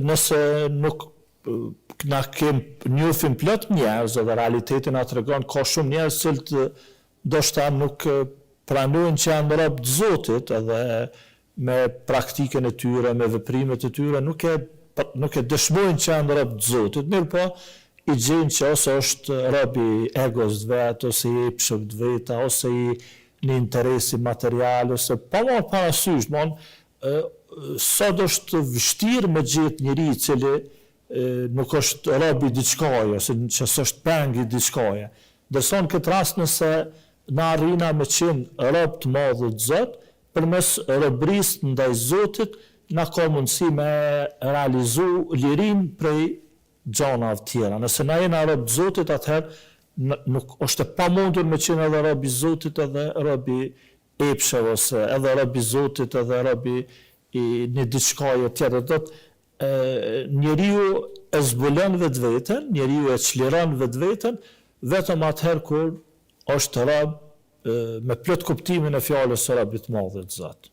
nëse nuk na kem njohim plot njerëz dhe realitetin na tregon ka shumë njerëz që ndoshta nuk pranojnë që janë rob të Zotit edhe me praktikën e tyre, me veprimet e tyre, nuk e dëshmojnë që janë rob të Zotit, mirë po i gjejnë që ose është rob i egos të vet, ose i epshëm të veta, ose i në interesi material, ose pa marrë parasysh, sot është vështirë me gjetë njëri i cili nuk është rob i diçkaje, ose që s'është peng i diçkaje. Dërsa në këtë rast nëse na arrina me qenë rob të madhët Zot, përmes robërisë ndaj Zotit, na ka mundësi me realizu lirinë prej gjanave tjera. Nëse na jena rob të Zotit, atëherë nuk është e pamundur me qenë edhe rob i Zotit edhe rob i epshëm, ose edhe rob i Zotit edhe rob i një diçkaje tjetër. Njeriu e zbulon vetveten, njeriu e çliron vetveten, vetëm atëherë kur është rob me plot kuptimin e fjalës së robit të madh të Zot.